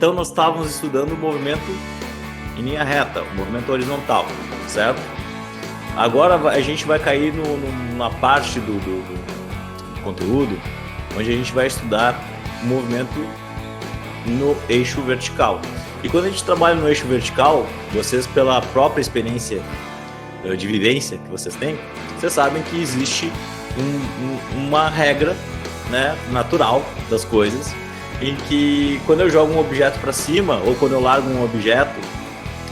então nós estávamos estudando o movimento em linha reta, o movimento horizontal, certo? Agora a gente vai cair na parte do conteúdo, onde a gente vai estudar o movimento no eixo vertical. E quando a gente trabalha no eixo vertical, vocês, pela própria experiência de vivência que vocês têm, vocês sabem que existe uma regra, né, natural das coisas, em que quando eu jogo um objeto para cima, ou quando eu largo um objeto,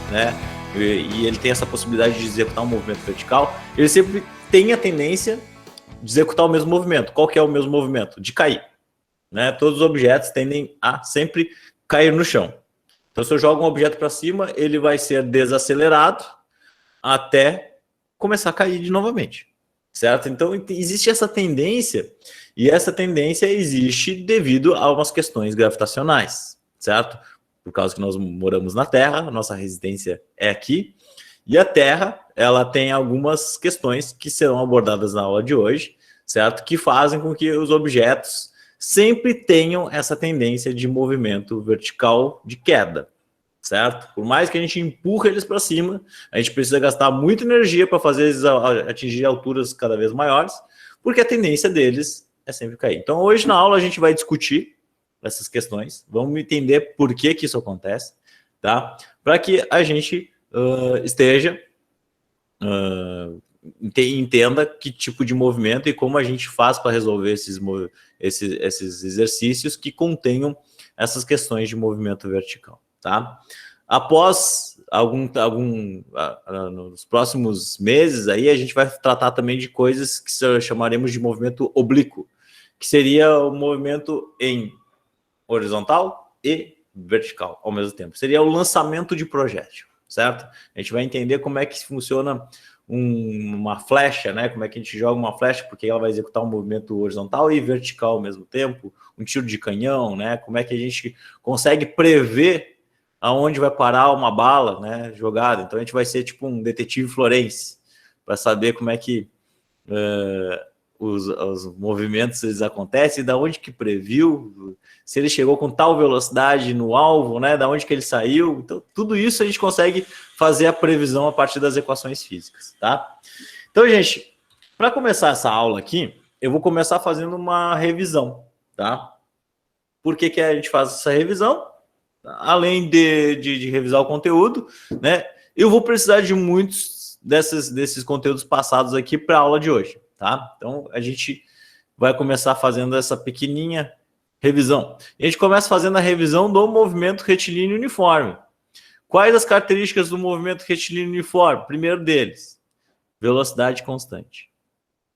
né, e ele tem essa possibilidade de executar um movimento vertical, ele sempre tem a tendência de executar o mesmo movimento. Qual que é o mesmo movimento? De cair, né? Todos os objetos tendem a sempre cair no chão. Então, se eu jogo um objeto para cima, ele vai ser desacelerado até começar a cair de novamente, certo? Então, existe essa tendência, e essa tendência existe devido a umas questões gravitacionais, certo? Por causa que nós moramos na Terra, a nossa residência é aqui, e a Terra, ela tem algumas questões que serão abordadas na aula de hoje, certo? Que fazem com que os objetos sempre tenham essa tendência de movimento vertical de queda, certo? Por mais que a gente empurre eles para cima, a gente precisa gastar muita energia para fazer eles atingir alturas cada vez maiores, porque a tendência deles é sempre cair. Então, hoje na aula a gente vai discutir essas questões, vamos entender por que isso acontece, tá? Para que a gente entenda que tipo de movimento e como a gente faz para resolver esses exercícios que contenham essas questões de movimento vertical, tá? Após nos próximos meses aí a gente vai tratar também de coisas que chamaremos de movimento oblíquo, que seria o movimento em horizontal e vertical ao mesmo tempo. Seria o lançamento de projétil, certo? A gente vai entender como é que funciona uma flecha, né? Como é que a gente joga uma flecha, porque ela vai executar um movimento horizontal e vertical ao mesmo tempo, um tiro de canhão, né? Como é que a gente consegue prever aonde vai parar uma bala, né, jogada. Então a gente vai ser tipo um detetive forense para saber como é que os movimentos eles acontecem, da onde que previu, se ele chegou com tal velocidade no alvo, né, da onde que ele saiu. Então tudo isso a gente consegue fazer a previsão a partir das equações físicas, tá? Então, gente, para começar essa aula aqui, eu vou começar fazendo uma revisão, tá? Por que a gente faz essa revisão? Além de revisar o conteúdo, né, eu vou precisar de muitos desses conteúdos passados aqui para a aula de hoje, tá? Então, a gente vai começar fazendo essa pequenininha revisão. A gente começa fazendo a revisão do movimento retilíneo uniforme. Quais as características do movimento retilíneo uniforme? Primeiro deles, velocidade constante.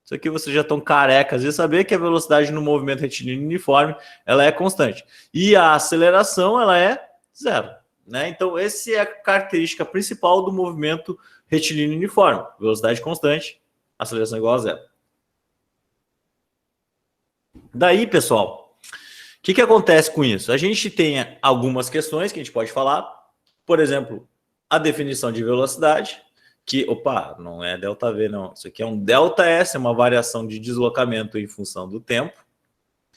Isso aqui vocês já estão carecas de saber que a velocidade no movimento retilíneo uniforme ela é constante. E a aceleração ela é zero, né? Então, essa é a característica principal do movimento retilíneo uniforme. Velocidade constante, aceleração igual a zero. Daí, pessoal, o que acontece com isso? A gente tem algumas questões que a gente pode falar. Por exemplo, a definição de velocidade, que, opa, não é ΔV, não. Isso aqui é um ΔS, é uma variação de deslocamento em função do tempo.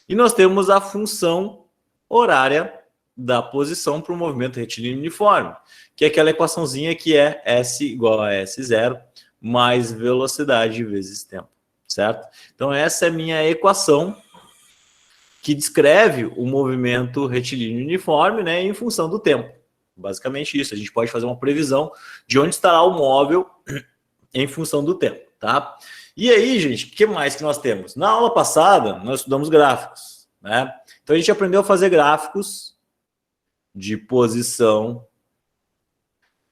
E nós temos a função horária da posição para o movimento retilíneo uniforme, que é aquela equaçãozinha que é S igual a S0 mais velocidade vezes tempo, certo? Então, essa é a minha equação que descreve o movimento retilíneo uniforme, né, em função do tempo. Basicamente isso, a gente pode fazer uma previsão de onde estará o móvel em função do tempo, tá? E aí, gente, o que mais que nós temos? Na aula passada, nós estudamos gráficos, né? Então, a gente aprendeu a fazer gráficos de posição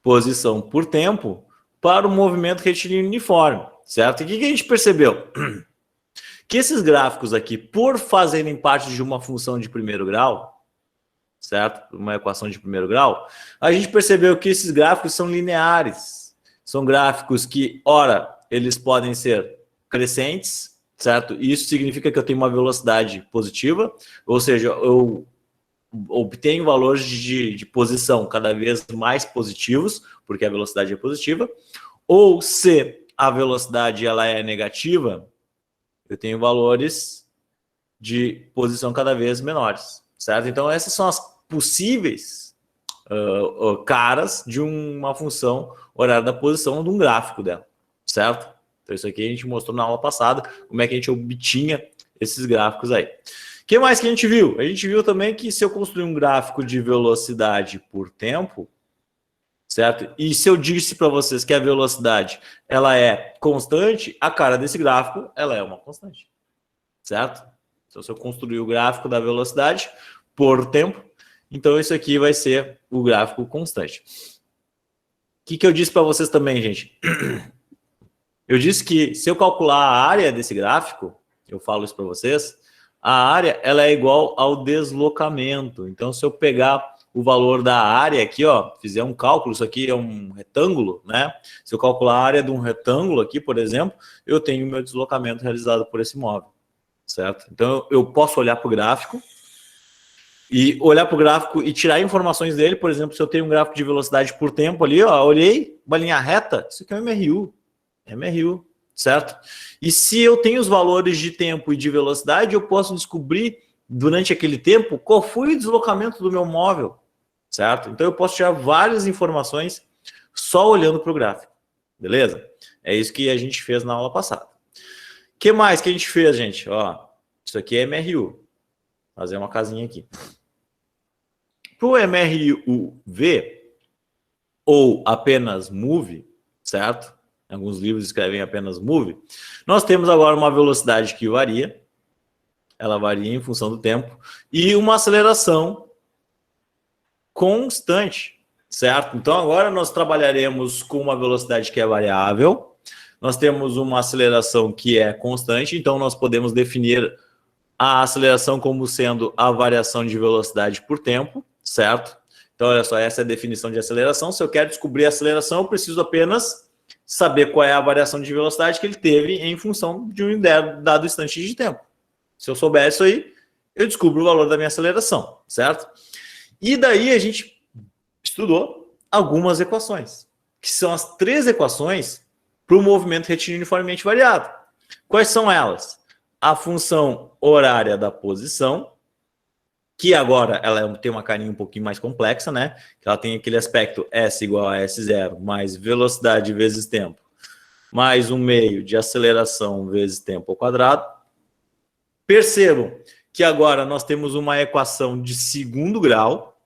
por tempo para o movimento retilíneo uniforme, certo? E o que a gente percebeu? Que esses gráficos aqui, por fazerem parte de uma função de primeiro grau, certo? Uma equação de primeiro grau, a gente percebeu que esses gráficos são lineares. São gráficos que, ora, eles podem ser crescentes, certo? Isso significa que eu tenho uma velocidade positiva, ou seja, eu obtenho valores de posição cada vez mais positivos, porque a velocidade é positiva, ou se a velocidade ela é negativa, eu tenho valores de posição cada vez menores, certo? Então, essas são as possíveis caras de uma função horária da posição de um gráfico dela, certo? Então isso aqui a gente mostrou na aula passada, como é que a gente obtinha esses gráficos aí. O que mais que a gente viu? A gente viu também que se eu construir um gráfico de velocidade por tempo, certo? E se eu disse para vocês que a velocidade ela é constante, a cara desse gráfico ela é uma constante, certo? Então se eu construir o gráfico da velocidade por tempo, então isso aqui vai ser o gráfico constante. O que eu disse para vocês também, gente? Eu disse que se eu calcular a área desse gráfico, eu falo isso para vocês, a área ela é igual ao deslocamento. Então, se eu pegar o valor da área aqui, ó, fizer um cálculo, isso aqui é um retângulo, né? Se eu calcular a área de um retângulo aqui, por exemplo, eu tenho o meu deslocamento realizado por esse móvel, certo? Então, eu posso olhar para o gráfico e tirar informações dele. Por exemplo, se eu tenho um gráfico de velocidade por tempo ali, ó, olhei, uma linha reta, isso aqui é um MRU, certo? E se eu tenho os valores de tempo e de velocidade, eu posso descobrir durante aquele tempo qual foi o deslocamento do meu móvel, certo? Então eu posso tirar várias informações só olhando para o gráfico, beleza? É isso que a gente fez na aula passada. O que mais que a gente fez, gente? Ó, isso aqui é MRU. Vou fazer uma casinha aqui. Para o MRUV ou apenas Move, certo? Alguns livros escrevem apenas Move. Nós temos agora uma velocidade que varia. Ela varia em função do tempo. E uma aceleração constante, certo? Então, agora nós trabalharemos com uma velocidade que é variável. Nós temos uma aceleração que é constante. Então, nós podemos definir a aceleração como sendo a variação de velocidade por tempo, certo? Então, olha só, essa é a definição de aceleração. Se eu quero descobrir a aceleração, eu preciso apenas saber qual é a variação de velocidade que ele teve em função de um dado instante de tempo. Se eu souber isso aí, eu descubro o valor da minha aceleração, certo? E daí a gente estudou algumas equações, que são as 3 equações para o movimento retilíneo uniformemente variado. Quais são elas? A função horária da posição, que agora ela tem uma carinha um pouquinho mais complexa, né? Ela tem aquele aspecto S igual a S0 mais velocidade vezes tempo, mais um meio de aceleração vezes tempo ao quadrado. Percebam que agora nós temos uma equação de segundo grau.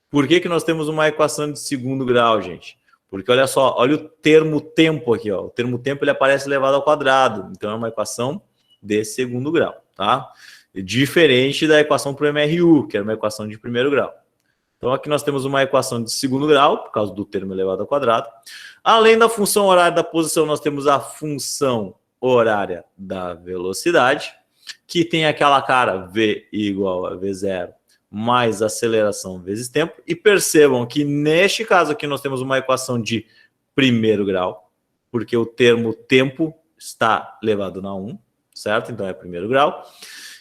Por que nós temos uma equação de segundo grau, gente? Porque olha só, olha o termo tempo aqui, ó. O termo tempo ele aparece elevado ao quadrado. Então é uma equação de segundo grau, tá? Diferente da equação para o MRU, que era uma equação de primeiro grau. Então aqui nós temos uma equação de segundo grau, por causa do termo elevado ao quadrado. Além da função horária da posição, nós temos a função horária da velocidade, que tem aquela cara V igual a V0 mais aceleração vezes tempo. E percebam que neste caso aqui nós temos uma equação de primeiro grau, porque o termo tempo está elevado na 1, certo? Então é primeiro grau.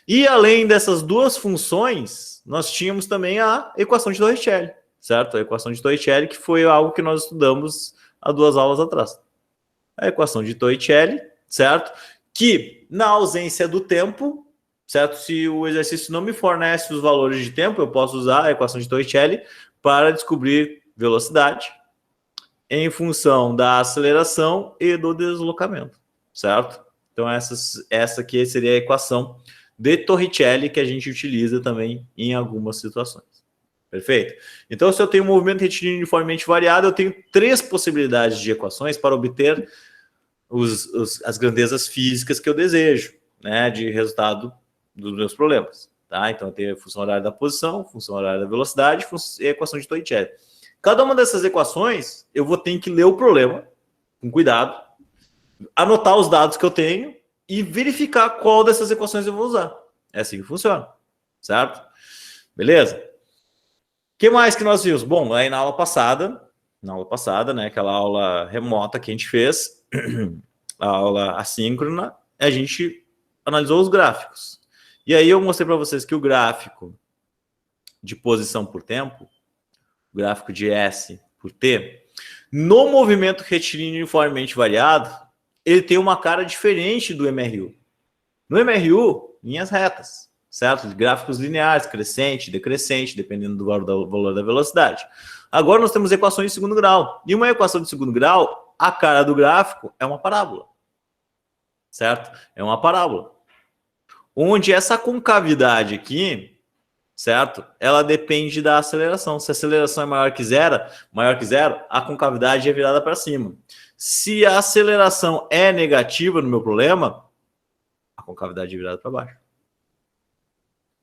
E além dessas duas funções, nós tínhamos também a equação de Torricelli, certo? A equação de Torricelli, que foi algo que nós estudamos há 2 aulas atrás. A equação de Torricelli, certo? Que na ausência do tempo, certo? Se o exercício não me fornece os valores de tempo, eu posso usar a equação de Torricelli para descobrir velocidade em função da aceleração e do deslocamento, certo? Então essa aqui seria a equação de Torricelli que a gente utiliza também em algumas situações. Perfeito? Então, se eu tenho um movimento retilíneo uniformemente variado, eu tenho 3 possibilidades de equações para obter as grandezas físicas que eu desejo, né, de resultado dos meus problemas. Tá? Então, eu tenho a função horária da posição, função horária da velocidade e a equação de Torricelli. Cada uma dessas equações, eu vou ter que ler o problema, com cuidado, anotar os dados que eu tenho e verificar qual dessas equações eu vou usar. É assim que funciona, certo? Beleza? O que mais que nós vimos? Bom, aí na aula passada, né, aquela aula remota que a gente fez, a aula assíncrona, a gente analisou os gráficos. E aí eu mostrei para vocês que o gráfico de posição por tempo, o gráfico de S por T, no movimento retilíneo uniformemente variado, ele tem uma cara diferente do MRU. No MRU, linhas retas, certo? Gráficos lineares, crescente, decrescente, dependendo do valor da velocidade. Agora nós temos equações de segundo grau. E uma equação de segundo grau, a cara do gráfico é uma parábola, certo? É uma parábola. Onde essa concavidade aqui, certo? Ela depende da aceleração. Se a aceleração é maior que zero, a concavidade é virada para cima. Se a aceleração é negativa no meu problema, a concavidade é virada para baixo.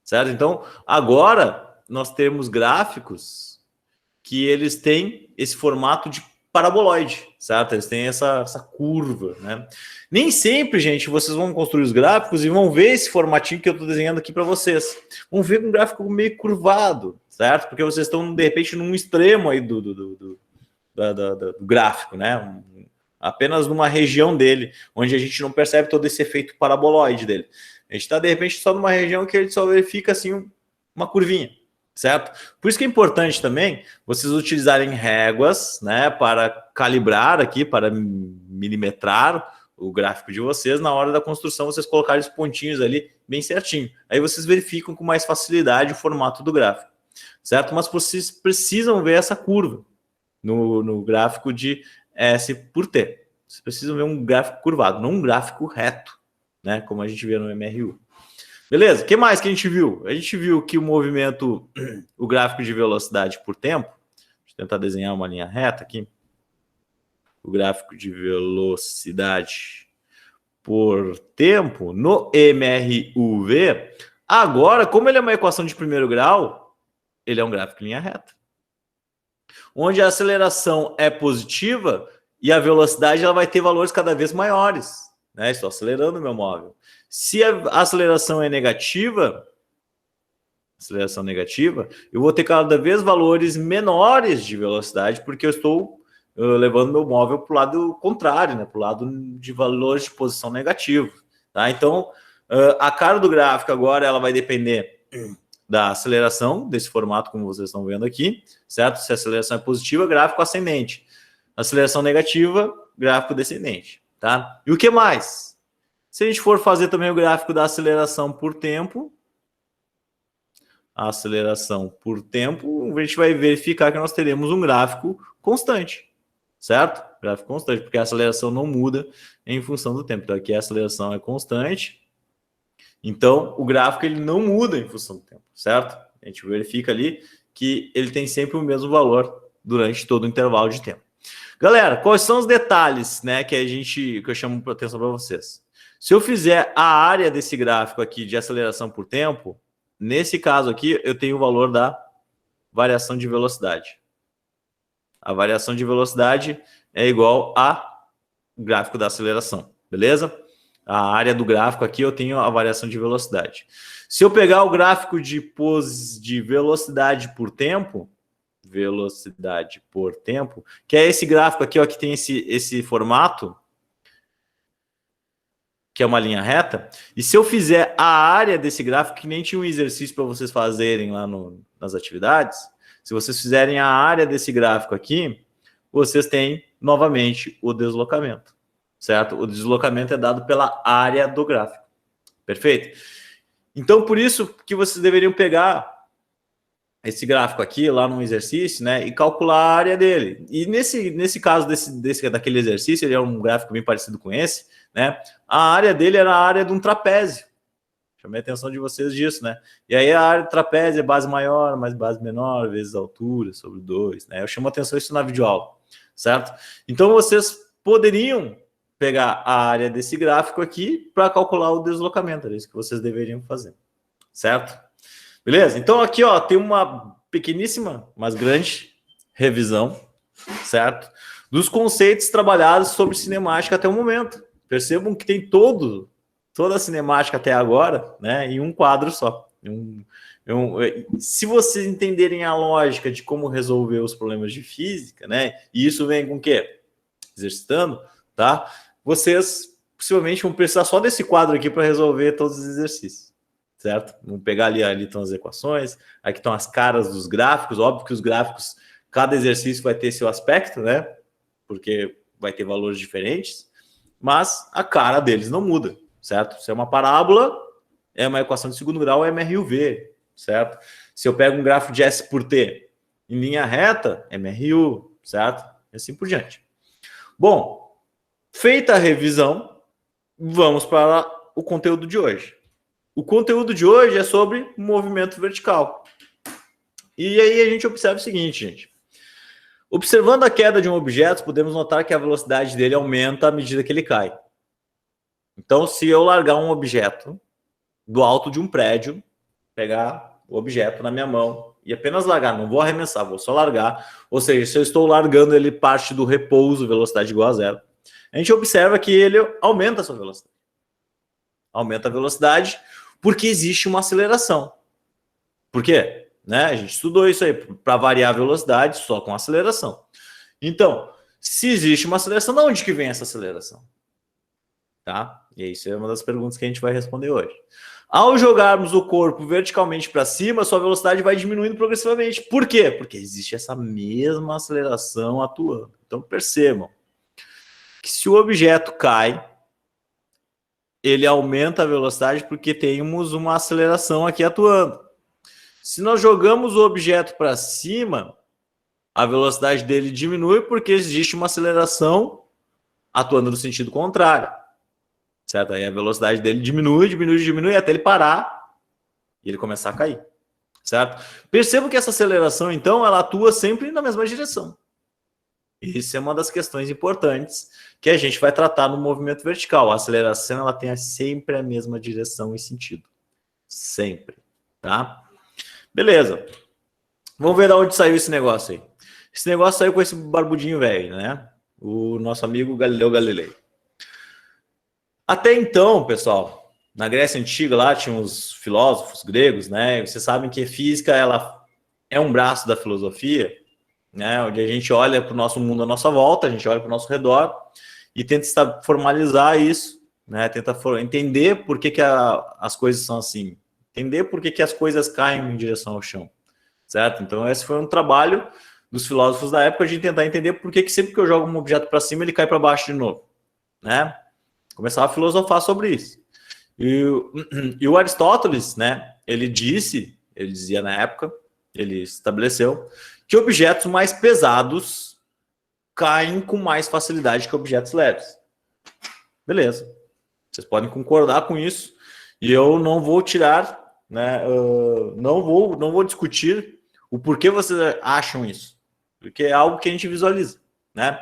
Certo? Então, agora nós temos gráficos que eles têm esse formato de paraboloide, certo? Eles têm essa curva, né? Nem sempre, gente, vocês vão construir os gráficos e vão ver esse formatinho que eu estou desenhando aqui para vocês. Vão ver um gráfico meio curvado, certo? Porque vocês estão, de repente, num extremo aí do gráfico, né? Apenas numa região dele, onde a gente não percebe todo esse efeito paraboloide dele. A gente está, de repente, só numa região que ele só verifica, assim, uma curvinha, certo? Por isso que é importante também vocês utilizarem réguas, né, para calibrar aqui, para milimetrar o gráfico de vocês. Na hora da construção, vocês colocarem os pontinhos ali bem certinho. Aí vocês verificam com mais facilidade o formato do gráfico, certo? Mas vocês precisam ver essa curva no gráfico de S por T. Vocês precisam ver um gráfico curvado, não um gráfico reto, né, como a gente vê no MRU. Beleza? O que mais que a gente viu? A gente viu que o movimento, o gráfico de velocidade por tempo, deixa eu tentar desenhar uma linha reta aqui. O gráfico de velocidade por tempo no MRUV, agora, como ele é uma equação de primeiro grau, ele é um gráfico em linha reta. Onde a aceleração é positiva e a velocidade ela vai ter valores cada vez maiores. Né? Estou acelerando o meu móvel. Se a aceleração é negativa, eu vou ter cada vez valores menores de velocidade, porque eu estou levando meu móvel para o lado contrário, né? Para o lado de valores de posição negativo. Tá? Então, a cara do gráfico agora ela vai depender da aceleração, desse formato como vocês estão vendo aqui, certo? Se a aceleração é positiva, gráfico ascendente. Aceleração negativa, gráfico descendente. Tá? E o que mais? Se a gente for fazer também o gráfico da aceleração por tempo, a gente vai verificar que nós teremos um gráfico constante, certo? Gráfico constante, porque a aceleração não muda em função do tempo. Então aqui a aceleração é constante, então o gráfico ele não muda em função do tempo, certo? A gente verifica ali que ele tem sempre o mesmo valor durante todo o intervalo de tempo. Galera, quais são os detalhes, né, que eu chamo a atenção para vocês? Se eu fizer a área desse gráfico aqui de aceleração por tempo, nesse caso aqui, eu tenho o valor da variação de velocidade. A variação de velocidade é igual ao gráfico da aceleração, beleza? A área do gráfico aqui, eu tenho a variação de velocidade. Se eu pegar o gráfico de velocidade por tempo, que é esse gráfico aqui, ó, que tem esse formato, que é uma linha reta, e se eu fizer a área desse gráfico, que nem tinha um exercício para vocês fazerem lá nas atividades, se vocês fizerem a área desse gráfico aqui, vocês têm novamente o deslocamento, certo? O deslocamento é dado pela área do gráfico, perfeito? Então, por isso que vocês deveriam pegar esse gráfico aqui lá no exercício, né, e calcular a área dele. E nesse caso daquele exercício, ele é um gráfico bem parecido com esse, né? A área dele era a área de um trapézio. Chamei a atenção de vocês disso, né? E aí a área do trapézio é base maior, mais base menor, vezes a altura, sobre 2, né? Eu chamo a atenção isso na videoaula, certo? Então vocês poderiam pegar a área desse gráfico aqui para calcular o deslocamento, é isso que vocês deveriam fazer, certo? Beleza? Então aqui, ó, tem uma pequeníssima, mas grande revisão, certo? Dos conceitos trabalhados sobre cinemática até o momento. Percebam que tem toda a cinemática até agora, né, em um quadro só. Se vocês entenderem a lógica de como resolver os problemas de física, né, e isso vem com o quê? Exercitando, tá? Vocês possivelmente vão precisar só desse quadro aqui para resolver todos os exercícios, certo? Vamos pegar ali estão as equações, aqui estão as caras dos gráficos, óbvio que os gráficos, cada exercício vai ter seu aspecto, né, porque vai ter valores diferentes, mas a cara deles não muda, certo? Se é uma parábola, é uma equação de segundo grau, é MRUV, certo? Se eu pego um gráfico de S por T em linha reta, é MRU, certo? E assim por diante. Bom, feita a revisão, vamos para o conteúdo de hoje. O conteúdo de hoje é sobre movimento vertical. E aí a gente observa o seguinte, gente. Observando a queda de um objeto, podemos notar que a velocidade dele aumenta à medida que ele cai. Então, se eu largar um objeto do alto de um prédio, pegar o objeto na minha mão e apenas largar, não vou arremessar, vou só largar. Ou seja, se eu estou largando ele parte do repouso, velocidade igual a zero, a gente observa que ele aumenta a sua velocidade. Aumenta a velocidade porque existe uma aceleração. Por quê? Né? A gente estudou isso aí, para variar a velocidade só com aceleração. Então, se existe uma aceleração, de onde que vem essa aceleração? Tá? E isso é uma das perguntas que a gente vai responder hoje. Ao jogarmos o corpo verticalmente para cima, sua velocidade vai diminuindo progressivamente. Por quê? Porque existe essa mesma aceleração atuando. Então percebam que se o objeto cai, ele aumenta a velocidade porque temos uma aceleração aqui atuando. Se nós jogamos o objeto para cima, a velocidade dele diminui porque existe uma aceleração atuando no sentido contrário. Certo? Aí a velocidade dele diminui até ele parar e ele começar a cair. Certo? Percebo que essa aceleração, então, ela atua sempre na mesma direção. Isso é uma das questões importantes que a gente vai tratar no movimento vertical. A aceleração, ela tem sempre a mesma direção e sentido. Sempre. Tá? Beleza. Vamos ver de onde saiu esse negócio aí. Esse negócio saiu com esse barbudinho velho, né? O nosso amigo Galileu Galilei. Até então, pessoal, na Grécia Antiga lá tinha os filósofos gregos, né? Vocês sabem que a física, ela é um braço da filosofia, né? Onde a gente olha para o nosso mundo à nossa volta, a gente olha para o nosso redor e tenta formalizar isso, né? Tenta entender por que as coisas são assim, entender por que as coisas caem em direção ao chão, certo? Então esse foi um trabalho dos filósofos da época de tentar entender por que sempre que eu jogo um objeto para cima ele cai para baixo de novo, né? Começava a filosofar sobre isso. E o Aristóteles, né? Ele dizia na época, ele estabeleceu que objetos mais pesados caem com mais facilidade que objetos leves. Beleza. Vocês podem concordar com isso. E eu não vou tirar, né? Não vou discutir o porquê vocês acham isso. Porque é algo que a gente visualiza, né?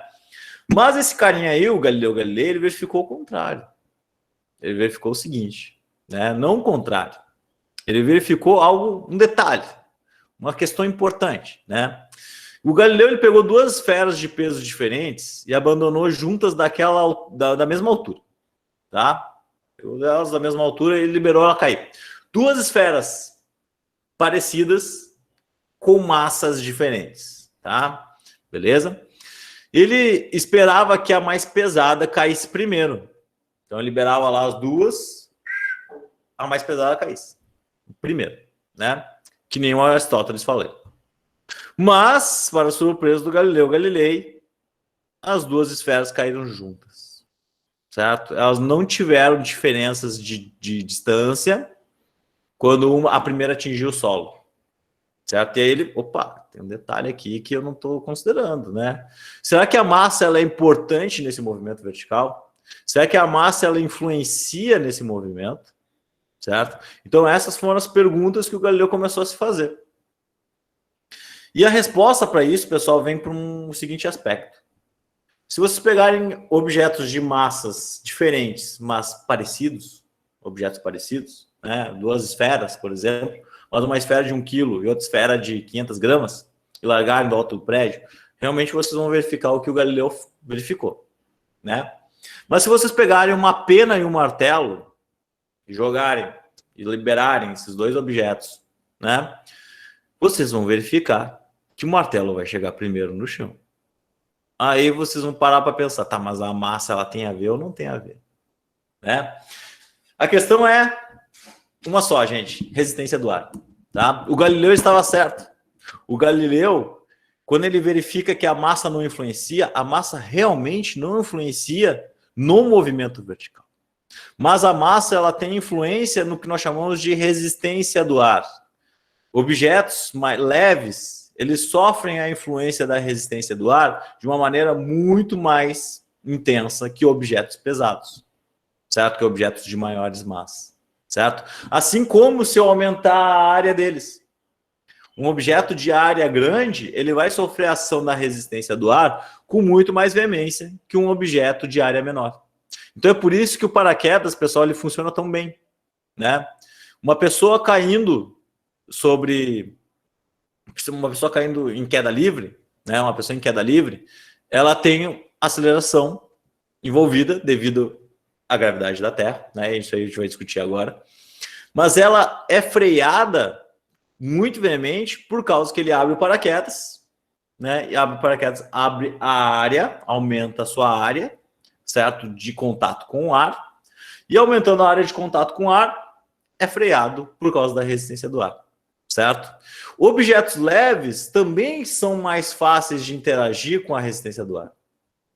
Mas esse carinha aí, o Galileu Galilei, ele verificou o contrário. Ele verificou o seguinte, né? Não o contrário. Ele verificou um detalhe, uma questão importante, né? O Galileu, ele pegou duas esferas de peso diferentes e abandonou juntas da mesma altura, tá? Pegou elas da mesma altura e ele liberou ela cair. Duas esferas parecidas com massas diferentes, tá? Beleza? Ele esperava que a mais pesada caísse primeiro. Então, ele liberava lá as duas, a mais pesada caísse primeiro, né? Que nem o Aristóteles falou. Mas, para surpresa do Galileu Galilei, as duas esferas caíram juntas, certo? Elas não tiveram diferenças de distância quando a primeira atingiu o solo, certo? E aí ele, opa, tem um detalhe aqui que eu não estou considerando, né? Será que a massa ela é importante nesse movimento vertical? Será que a massa ela influencia nesse movimento? Certo? Então essas foram as perguntas que o Galileu começou a se fazer. E a resposta para isso, pessoal, vem para um seguinte aspecto. Se vocês pegarem objetos de massas diferentes, mas parecidos, objetos parecidos, né? Duas esferas, por exemplo, mas uma esfera de 1 quilo e outra esfera de 500 gramas, e largarem do alto do prédio, realmente vocês vão verificar o que o Galileu verificou, né? Mas se vocês pegarem uma pena e um martelo e jogarem e liberarem esses dois objetos, né? Vocês vão verificar que o martelo vai chegar primeiro no chão. Aí vocês vão parar para pensar, tá, mas a massa ela tem a ver ou não tem a ver, né? A questão é uma só, gente, resistência do ar, tá? O Galileu estava certo. O Galileu, quando ele verifica que a massa não influencia, a massa realmente não influencia no movimento vertical. Mas a massa ela tem influência no que nós chamamos de resistência do ar. Objetos mais leves, eles sofrem a influência da resistência do ar de uma maneira muito mais intensa que objetos pesados, certo? Que objetos de maiores massas, certo? Assim como se eu aumentar a área deles. Um objeto de área grande, ele vai sofrer a ação da resistência do ar com muito mais veemência que um objeto de área menor. Então é por isso que o paraquedas, pessoal, ele funciona tão bem, né? Uma pessoa caindo em queda livre, né? Uma pessoa em queda livre, ela tem aceleração envolvida devido à gravidade da Terra, né? Isso aí a gente vai discutir agora. Mas ela é freada muito veemente por causa que ele abre o paraquedas, né? E abre o paraquedas, abre a área, aumenta a sua área, certo? De contato com o ar. E aumentando a área de contato com o ar, é freado por causa da resistência do ar, certo? Objetos leves também são mais fáceis de interagir com a resistência do ar.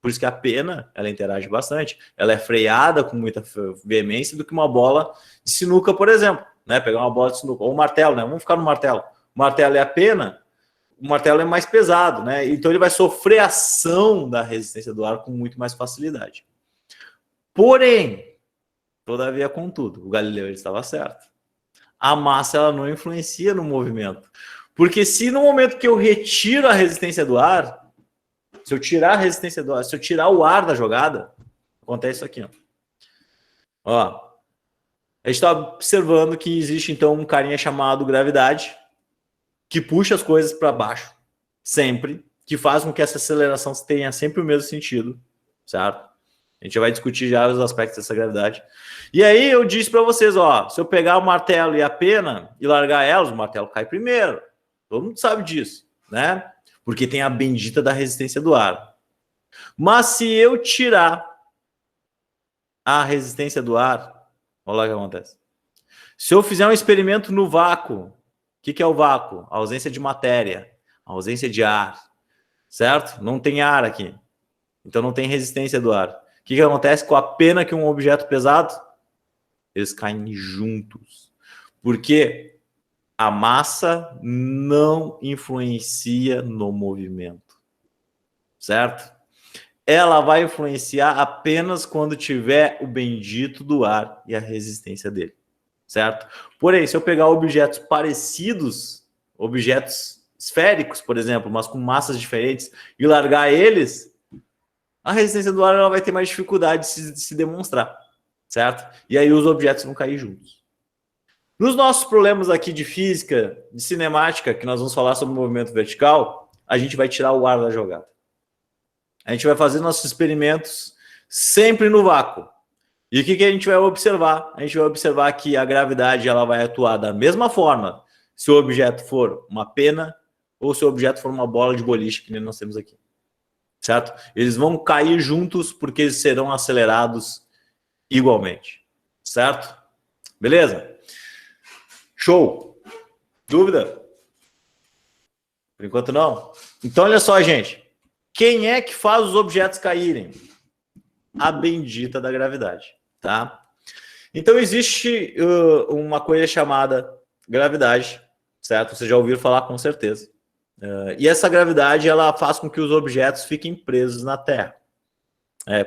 Por isso que a pena, ela interage bastante. Ela é freada com muita veemência do que uma bola de sinuca, por exemplo. Né? Pegar uma bola de sinuca, ou um martelo, né? Vamos ficar no martelo. O martelo é a pena, o martelo é mais pesado, né? Então ele vai sofrer ação da resistência do ar com muito mais facilidade. Porém, todavia, contudo, o Galileu ele estava certo. A massa ela não influencia no movimento. Porque se no momento que eu retiro a resistência do ar, se eu tirar a resistência do ar, se eu tirar o ar da jogada, acontece isso aqui, ó. Ó, a gente está observando que existe então um carinha chamado gravidade que puxa as coisas para baixo, sempre, que faz com que essa aceleração tenha sempre o mesmo sentido, certo? A gente vai discutir já os aspectos dessa gravidade. E aí eu disse para vocês, ó, se eu pegar o martelo e a pena e largar elas, o martelo cai primeiro. Todo mundo sabe disso, né? Porque tem a bendita da resistência do ar. Mas se eu tirar a resistência do ar, olha lá o que acontece. Se eu fizer um experimento no vácuo, o que é o vácuo? A ausência de matéria, a ausência de ar, certo? Não tem ar aqui. Então não tem resistência do ar. O que acontece com a pena que um objeto pesado? Eles caem juntos. Porque a massa não influencia no movimento, certo? Ela vai influenciar apenas quando tiver o bendito do ar e a resistência dele, certo? Porém, se eu pegar objetos parecidos, objetos esféricos, por exemplo, mas com massas diferentes, e largar eles, a resistência do ar ela vai ter mais dificuldade de se demonstrar, certo? E aí os objetos vão cair juntos. Nos nossos problemas aqui de física, de cinemática, que nós vamos falar sobre o movimento vertical, a gente vai tirar o ar da jogada. A gente vai fazer nossos experimentos sempre no vácuo. E o que a gente vai observar? A gente vai observar que a gravidade ela vai atuar da mesma forma se o objeto for uma pena ou se o objeto for uma bola de boliche, que nem nós temos aqui. Certo? Eles vão cair juntos porque eles serão acelerados igualmente. Certo? Beleza? Show! Dúvida? Por enquanto não? Então olha só, gente. Quem é que faz os objetos caírem? A bendita da gravidade, tá? Então existe uma coisa chamada gravidade, certo? Vocês já ouviram falar com certeza. E essa gravidade, ela faz com que os objetos fiquem presos na Terra.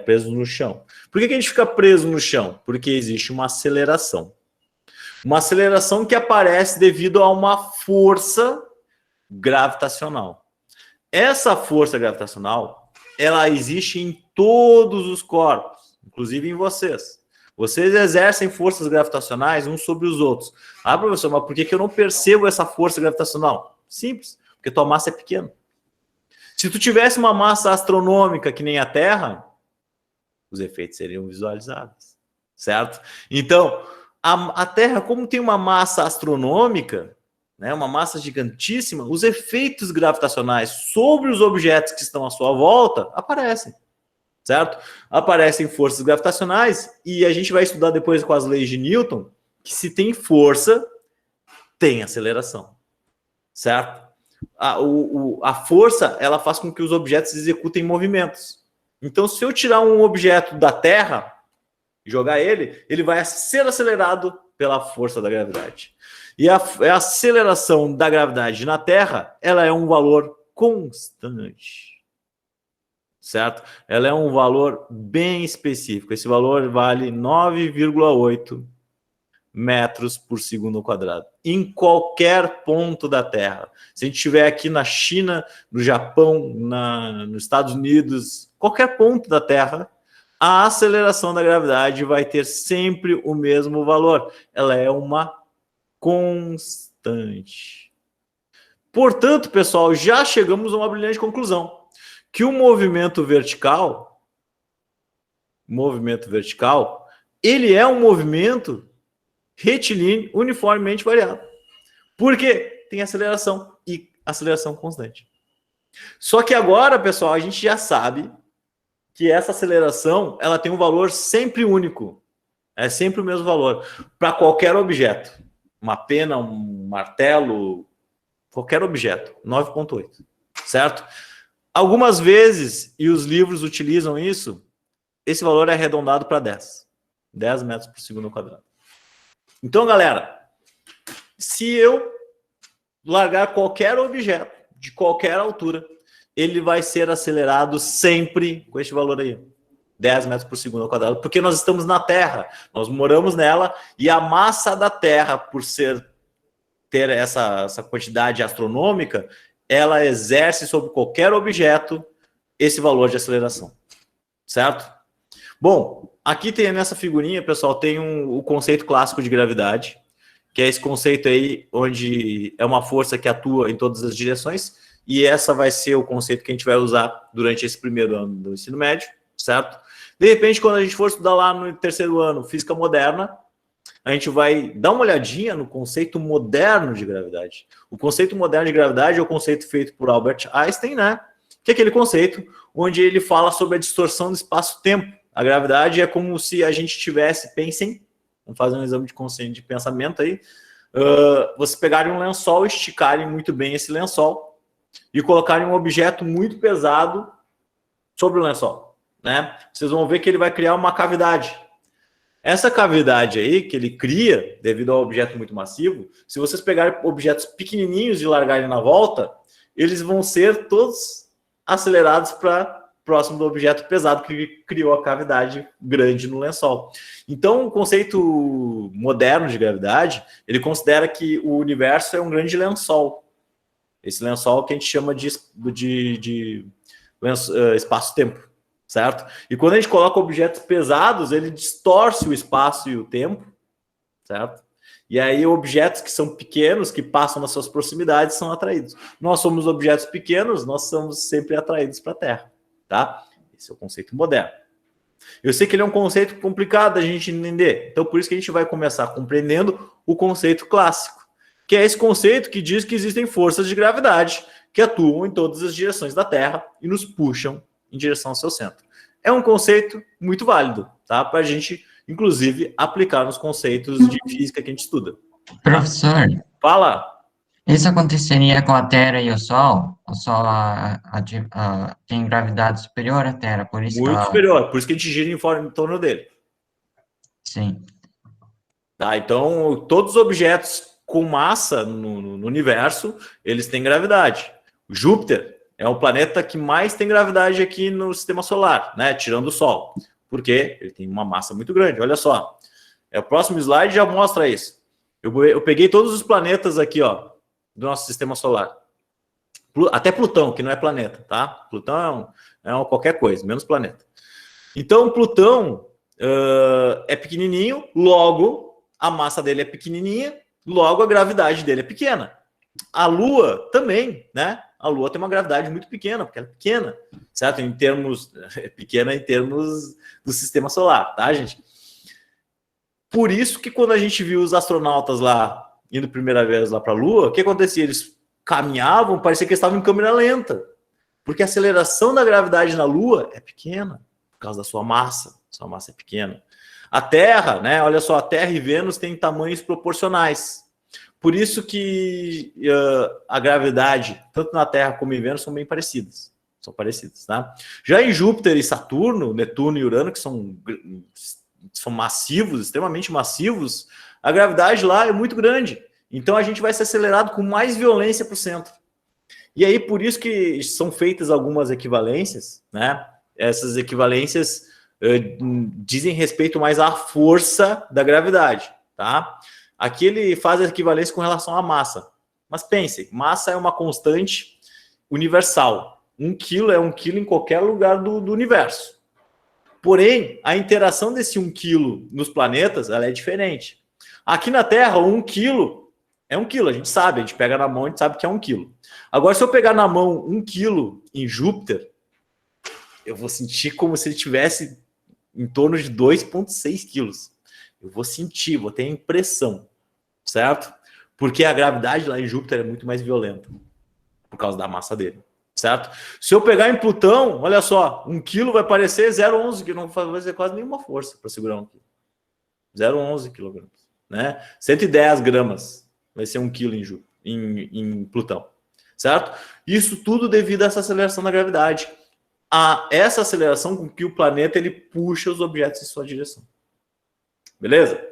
Presos no chão. Por que a gente fica preso no chão? Porque existe uma aceleração. Uma aceleração que aparece devido a uma força gravitacional. Essa força gravitacional, ela existe em todos os corpos, inclusive em vocês. Vocês exercem forças gravitacionais uns sobre os outros. Ah, professor, mas por que eu não percebo essa força gravitacional? Simples, porque tua massa é pequena. Se tu tivesse uma massa astronômica que nem a Terra, os efeitos seriam visualizáveis, certo? Então, a Terra, como tem uma massa astronômica, né, uma massa gigantíssima, os efeitos gravitacionais sobre os objetos que estão à sua volta aparecem, certo? Aparecem forças gravitacionais e a gente vai estudar depois com as leis de Newton que se tem força, tem aceleração, certo? A força, ela faz com que os objetos executem movimentos. Então, se eu tirar um objeto da Terra, jogar ele, ele vai ser acelerado pela força da gravidade. E a aceleração da gravidade na Terra, ela é um valor constante. Certo? Ela é um valor bem específico. Esse valor vale 9,8 metros por segundo ao quadrado, em qualquer ponto da Terra. Se a gente estiver aqui na China, no Japão, nos Estados Unidos, qualquer ponto da Terra, a aceleração da gravidade vai ter sempre o mesmo valor. Ela é uma constante. Portanto, pessoal, já chegamos a uma brilhante conclusão, que o movimento vertical, ele é um movimento retilíneo uniformemente variado. Por quê? Tem aceleração e aceleração constante. Só que agora, pessoal, a gente já sabe que essa aceleração, ela tem um valor sempre único. É sempre o mesmo valor para qualquer objeto. Uma pena, um martelo, qualquer objeto, 9,8, certo? Algumas vezes, e os livros utilizam isso, esse valor é arredondado para 10 metros por segundo ao quadrado. Então, galera, se eu largar qualquer objeto de qualquer altura, ele vai ser acelerado sempre com este valor aí, 10 metros por segundo ao quadrado, porque nós estamos na Terra, nós moramos nela, e a massa da Terra, por ter essa quantidade astronômica, ela exerce sobre qualquer objeto esse valor de aceleração, certo? Bom, aqui tem nessa figurinha, pessoal, tem o conceito clássico de gravidade, que é esse conceito aí, onde é uma força que atua em todas as direções, e essa vai ser o conceito que a gente vai usar durante esse primeiro ano do ensino médio, certo? De repente, quando a gente for estudar lá no terceiro ano, física moderna, a gente vai dar uma olhadinha no conceito moderno de gravidade. O conceito moderno de gravidade é o conceito feito por Albert Einstein, né? Que é aquele conceito onde ele fala sobre a distorção do espaço-tempo. A gravidade é como se a gente tivesse, pensem, vamos fazer um exame de consciência de pensamento aí, vocês pegarem um lençol, esticarem muito bem esse lençol e colocarem um objeto muito pesado sobre o lençol, né? Vocês vão ver que ele vai criar uma cavidade. Essa cavidade aí que ele cria, devido ao objeto muito massivo, se vocês pegarem objetos pequenininhos e largarem na volta, eles vão ser todos acelerados para próximo do objeto pesado que criou a cavidade grande no lençol. Então, o conceito moderno de gravidade, ele considera que o universo é um grande lençol. Esse lençol que a gente chama de espaço-tempo. Certo? E quando a gente coloca objetos pesados, ele distorce o espaço e o tempo, certo? E aí objetos que são pequenos, que passam nas suas proximidades, são atraídos. Nós somos objetos pequenos, nós somos sempre atraídos para a Terra, tá? Esse é o conceito moderno. Eu sei que ele é um conceito complicado da gente entender, então por isso que a gente vai começar compreendendo o conceito clássico, que é esse conceito que diz que existem forças de gravidade que atuam em todas as direções da Terra e nos puxam em direção ao seu centro. É um conceito muito válido, tá? Para a gente, inclusive, aplicar nos conceitos de física que a gente estuda. Professor, Fala! isso aconteceria com a Terra e o Sol? O Sol tem gravidade superior à Terra, por isso Muito superior, por isso que a gente gira em torno dele. Sim. Tá? Então, todos os objetos com massa no universo, eles têm gravidade. O Júpiter é o planeta que mais tem gravidade aqui no sistema solar, né? Tirando o Sol. Por quê? Ele tem uma massa muito grande. Olha só. O próximo slide já mostra isso. Eu peguei todos os planetas aqui, ó, do nosso sistema solar. Até Plutão, que não é planeta, tá? Plutão é qualquer coisa, menos planeta. Então, Plutão é pequenininho, logo a massa dele é pequenininha, logo a gravidade dele é pequena. A Lua também, né? A Lua tem uma gravidade muito pequena, porque ela é pequena, certo? É pequena em termos do sistema solar, tá, gente? Por isso que quando a gente viu os astronautas lá, indo primeira vez lá para a Lua, o que acontecia? Eles caminhavam, parecia que eles estavam em câmera lenta, porque a aceleração da gravidade na Lua é pequena, por causa da sua massa é pequena. A Terra, né? Olha só, a Terra e Vênus têm tamanhos proporcionais. Por isso que a gravidade, tanto na Terra como em Vênus, são bem parecidas. São parecidas, tá? Já em Júpiter e Saturno, Netuno e Urano, que são são massivos, extremamente massivos, a gravidade lá é muito grande. Então a gente vai ser acelerado com mais violência para o centro. E aí, por isso que são feitas algumas equivalências, né? Essas equivalências dizem respeito mais à força da gravidade, tá? Aqui ele faz a equivalência com relação à massa. Mas pense, massa é uma constante universal. 1 quilo é 1 quilo em qualquer lugar do universo. Porém, a interação desse 1 quilo nos planetas ela é diferente. Aqui na Terra, 1 quilo é 1 quilo, a gente sabe, a gente pega na mão, a gente sabe que é 1 quilo. Agora, se eu pegar na mão 1 quilo em Júpiter, eu vou sentir como se ele tivesse em torno de 2,6 quilos. Eu vou sentir, vou ter a impressão, certo? Porque a gravidade lá em Júpiter é muito mais violenta, por causa da massa dele, certo? Se eu pegar em Plutão, olha só, 1 quilo vai parecer 0,11, que não vai fazer quase nenhuma força para segurar 1 quilo. 0,11 quilogramas, né? 110 gramas vai ser 1 quilo em Plutão, certo? Isso tudo devido a essa aceleração da gravidade. A essa aceleração com que o planeta ele puxa os objetos em sua direção. Beleza?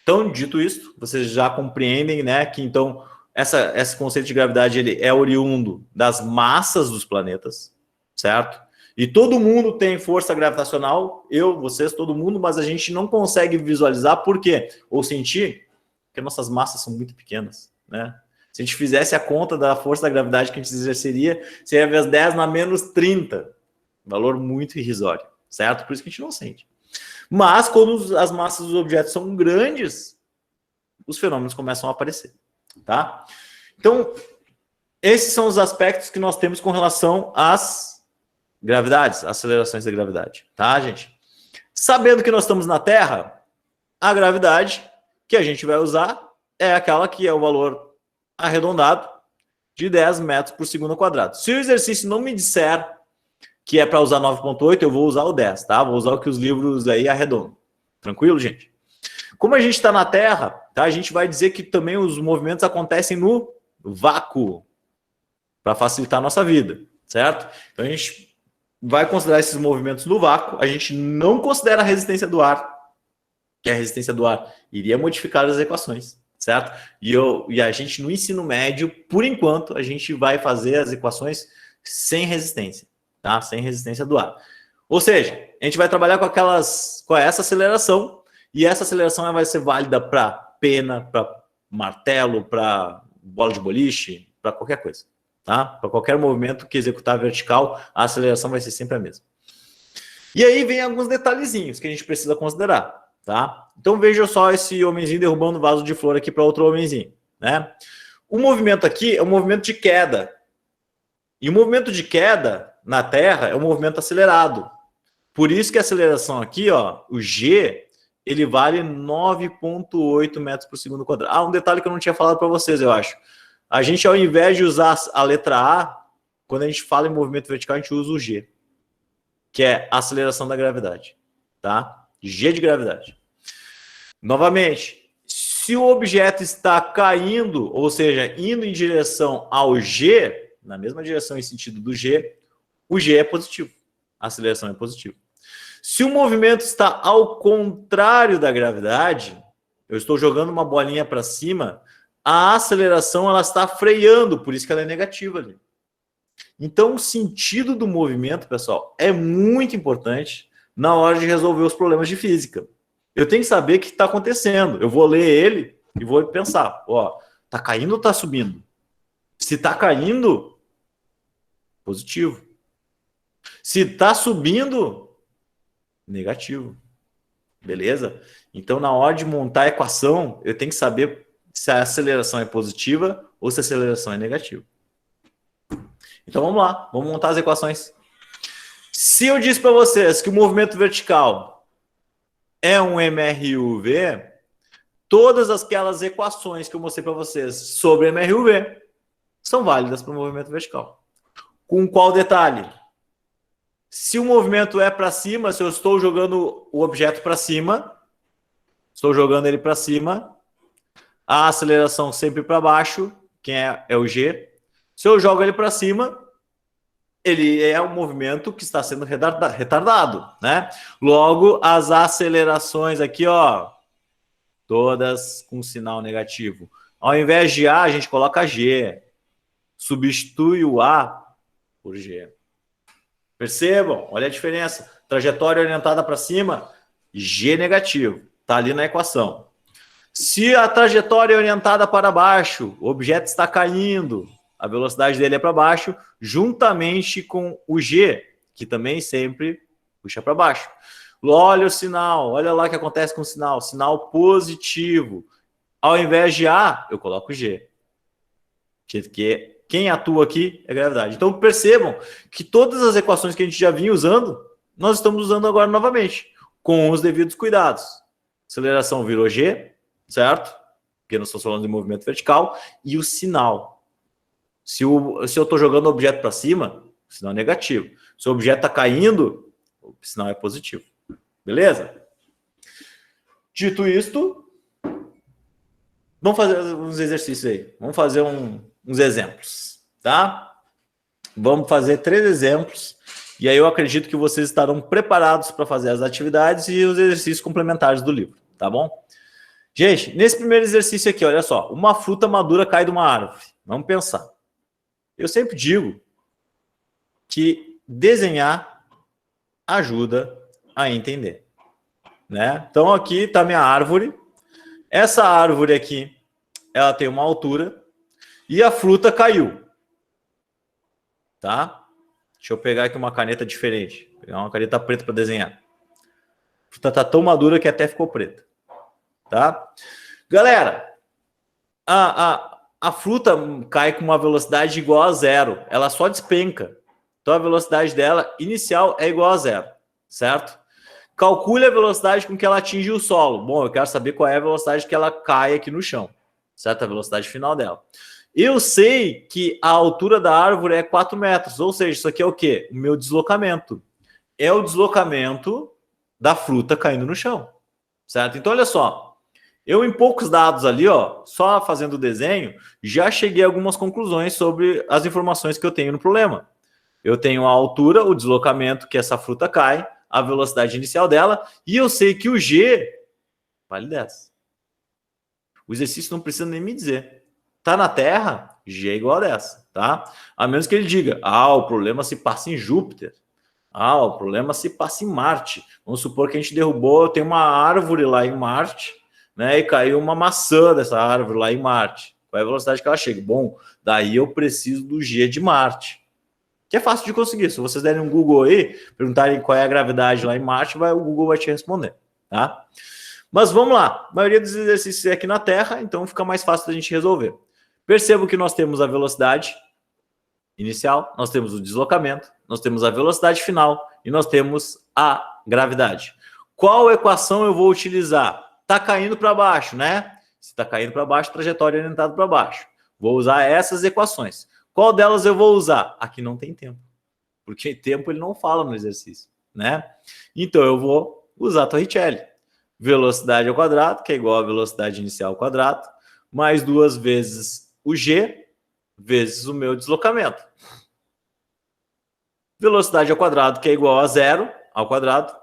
Então, dito isso, vocês já compreendem, né, que então esse conceito de gravidade ele é oriundo das massas dos planetas, certo? E todo mundo tem força gravitacional, eu, vocês, todo mundo, mas a gente não consegue visualizar por quê? Ou sentir, porque nossas massas são muito pequenas, né? Se a gente fizesse a conta da força da gravidade que a gente exerceria, seria vezes 10 na menos 30. Valor muito irrisório, certo? Por isso que a gente não sente. Mas quando as massas dos objetos são grandes, os fenômenos começam a aparecer, tá? Então, esses são os aspectos que nós temos com relação às gravidades, acelerações da gravidade, tá, gente? Sabendo que nós estamos na Terra, a gravidade que a gente vai usar é aquela que é o valor arredondado de 10 metros por segundo ao quadrado. Se o exercício não me disser que é para usar 9,8, eu vou usar o 10, tá? Vou usar o que os livros aí arredondam. Tranquilo, gente? Como a gente está na Terra, tá? A gente vai dizer que também os movimentos acontecem no vácuo, para facilitar a nossa vida, certo? Então a gente vai considerar esses movimentos no vácuo, a gente não considera a resistência do ar, que a resistência do ar iria modificar as equações, certo? E a gente, no ensino médio, por enquanto, a gente vai fazer as equações sem resistência, tá? Sem resistência do ar. Ou seja, a gente vai trabalhar com essa aceleração, e essa aceleração vai ser válida para pena, para martelo, para bola de boliche, para qualquer coisa, tá? Para qualquer movimento que executar vertical, a aceleração vai ser sempre a mesma. E aí vem alguns detalhezinhos que a gente precisa considerar. Tá? Então veja só esse homenzinho derrubando um vaso de flor aqui para outro homenzinho, né? O movimento aqui é um movimento de queda. E o movimento de queda na Terra é um movimento acelerado. Por isso que a aceleração aqui, ó, o G, ele vale 9,8 metros por segundo quadrado. Ah, um detalhe que eu não tinha falado para vocês, eu acho. A gente, ao invés de usar a letra A, quando a gente fala em movimento vertical, a gente usa o G, que é a aceleração da gravidade, tá? G de gravidade. Novamente, se o objeto está caindo, ou seja, indo em direção ao G, na mesma direção em sentido do G, o G é positivo. A aceleração é positiva. Se o movimento está ao contrário da gravidade, eu estou jogando uma bolinha para cima, a aceleração ela está freando, por isso que ela é negativa ali. Então, o sentido do movimento, pessoal, é muito importante na hora de resolver os problemas de física. Eu tenho que saber o que está acontecendo. Eu vou ler ele e vou pensar, ó, tá caindo ou tá subindo? Se tá caindo, positivo. Se tá subindo, negativo. Beleza? Então, na hora de montar a equação, eu tenho que saber se a aceleração é positiva ou se a aceleração é negativa. Então, vamos lá. Vamos montar as equações. Se eu disse para vocês que o movimento vertical é um MRUV, todas aquelas equações que eu mostrei para vocês sobre MRUV são válidas para o movimento vertical. Com qual detalhe? Se o movimento é para cima, se eu estou jogando o objeto para cima, estou jogando ele para cima, a aceleração sempre para baixo, quem é o G. Se eu jogo ele para cima, ele é um movimento que está sendo retardado, né? Logo, as acelerações aqui, ó, todas com sinal negativo. Ao invés de A, a gente coloca G. Substitui o A por G. Percebam? Olha a diferença. Trajetória orientada para cima, G negativo. Está ali na equação. Se a trajetória é orientada para baixo, o objeto está caindo, a velocidade dele é para baixo, juntamente com o G, que também sempre puxa para baixo. Olha o sinal, olha lá o que acontece com o sinal. Sinal positivo. Ao invés de A, eu coloco G. Que quem atua aqui é gravidade. Então percebam que todas as equações que a gente já vinha usando, nós estamos usando agora novamente, com os devidos cuidados. Aceleração virou G, certo? Porque nós estamos falando de movimento vertical. E o sinal. Se eu estou jogando o objeto para cima, o sinal é negativo. Se o objeto está caindo, o sinal é positivo. Beleza? Dito isto, vamos fazer uns exercícios aí. Vamos fazer uns exemplos, tá? Vamos fazer 3 exemplos. E aí eu acredito que vocês estarão preparados para fazer as atividades e os exercícios complementares do livro, tá bom? Gente, nesse primeiro exercício aqui, olha só. Uma fruta madura cai de uma árvore. Vamos pensar. Eu sempre digo que desenhar ajuda a entender, né? Então aqui está minha árvore. Essa árvore aqui, ela tem uma altura e a fruta caiu, tá? Deixa eu pegar aqui uma caneta diferente, pegar uma caneta preta para desenhar. A fruta está tão madura que até ficou preta, tá? Galera, a fruta cai com uma velocidade igual a 0. Ela só despenca. Então, a velocidade dela inicial é igual a 0. Certo? Calcule a velocidade com que ela atinge o solo. Bom, eu quero saber qual é a velocidade que ela cai aqui no chão. Certo? A velocidade final dela. Eu sei que a altura da árvore é 4 metros. Ou seja, isso aqui é o quê? O meu deslocamento. É o deslocamento da fruta caindo no chão. Certo? Então, olha só. Eu, em poucos dados ali, ó, só fazendo o desenho, já cheguei a algumas conclusões sobre as informações que eu tenho no problema. Eu tenho a altura, o deslocamento que essa fruta cai, a velocidade inicial dela, e eu sei que o G vale 10. O exercício não precisa nem me dizer. Tá na Terra, G é igual a 10, tá? A menos que ele diga, o problema se passa em Júpiter. O problema se passa em Marte. Vamos supor que a gente derrubou, tem uma árvore lá em Marte, né, e caiu uma maçã dessa árvore lá em Marte. Qual é a velocidade que ela chega? Bom, daí eu preciso do G de Marte. Que é fácil de conseguir. Se vocês derem um Google aí, perguntarem qual é a gravidade lá em Marte, o Google vai te responder, tá? Mas vamos lá. A maioria dos exercícios é aqui na Terra, então fica mais fácil da gente resolver. Percebo que nós temos a velocidade inicial, nós temos o deslocamento, nós temos a velocidade final e nós temos a gravidade. Qual equação eu vou utilizar? Está caindo para baixo, né? Se está caindo para baixo, trajetória orientada para baixo. Vou usar essas equações. Qual delas eu vou usar? Aqui não tem tempo. Porque tempo ele não fala no exercício, né? Então eu vou usar a Torricelli. Velocidade ao quadrado, que é igual a velocidade inicial ao quadrado, mais 2 vezes o G, vezes o meu deslocamento. Velocidade ao quadrado, que é igual a 0 ao quadrado,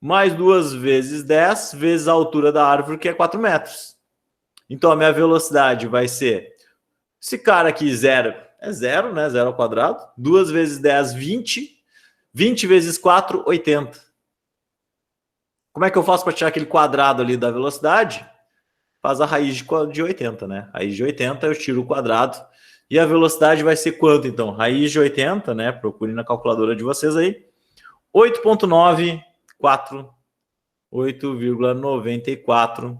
mais 2 vezes 10, vezes a altura da árvore, que é 4 metros. Então, a minha velocidade vai ser... Esse cara aqui, 0, é 0, né? 0 ao quadrado. 2 vezes 10, 20. 20 vezes 4, 80. Como é que eu faço para tirar aquele quadrado ali da velocidade? Faz a raiz de 80, né? Raiz de 80, eu tiro o quadrado. E a velocidade vai ser quanto, então? Raiz de 80, né? Procurem na calculadora de vocês aí. 8,94 8,94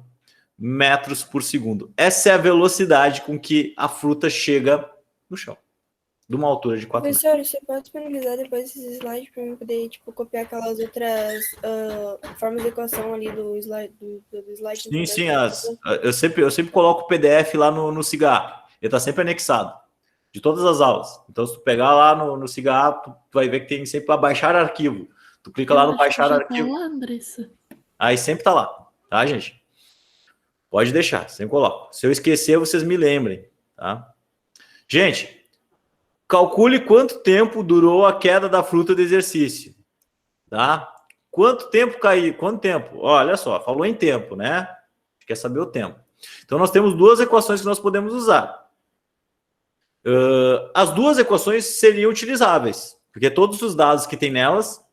metros por segundo. Essa é a velocidade com que a fruta chega no chão, de uma altura de 4 metros. Professor, você pode disponibilizar depois esses slides para eu poder copiar aquelas outras formas de equação ali do slide? Do slide Sim. Eu sempre coloco o PDF lá no cigarro. Ele está sempre anexado, de todas as aulas. Então, se tu pegar lá no cigarro, tu vai ver que tem sempre para baixar arquivo. Tu clica lá no baixar arquivo. Tá lá, Andressa. Aí sempre tá lá, tá, gente? Pode deixar, sempre coloco. Se eu esquecer, vocês me lembrem, tá? Gente, calcule quanto tempo durou a queda da fruta do exercício. Tá? Quanto tempo caiu? Quanto tempo? Olha só, falou em tempo, né? Quer saber o tempo. Então, nós temos duas equações que nós podemos usar. As duas equações seriam utilizáveis, porque todos os dados que tem nelas,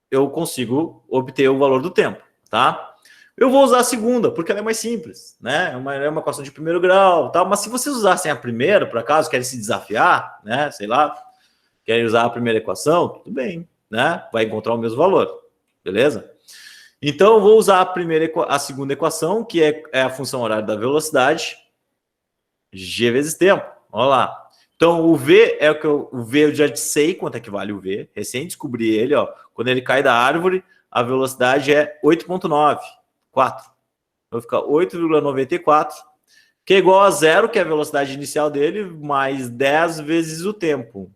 eu consigo obter o valor do tempo, tá? Eu vou usar a segunda, porque ela é mais simples, né? É uma equação de primeiro grau, tá? Mas se vocês usassem a primeira, por acaso, querem se desafiar, né? Sei lá, querem usar a primeira equação, tudo bem, né? Vai encontrar o mesmo valor, beleza? Então, eu vou usar a segunda equação, que é a função horária da velocidade, g vezes tempo. Olha lá. Então, o V é o V eu já sei quanto é que vale o V. Recém descobri ele, ó. Quando ele cai da árvore, a velocidade é 8,9. 4. Vai ficar 8,94, que é igual a zero, que é a velocidade inicial dele, mais 10 vezes o tempo.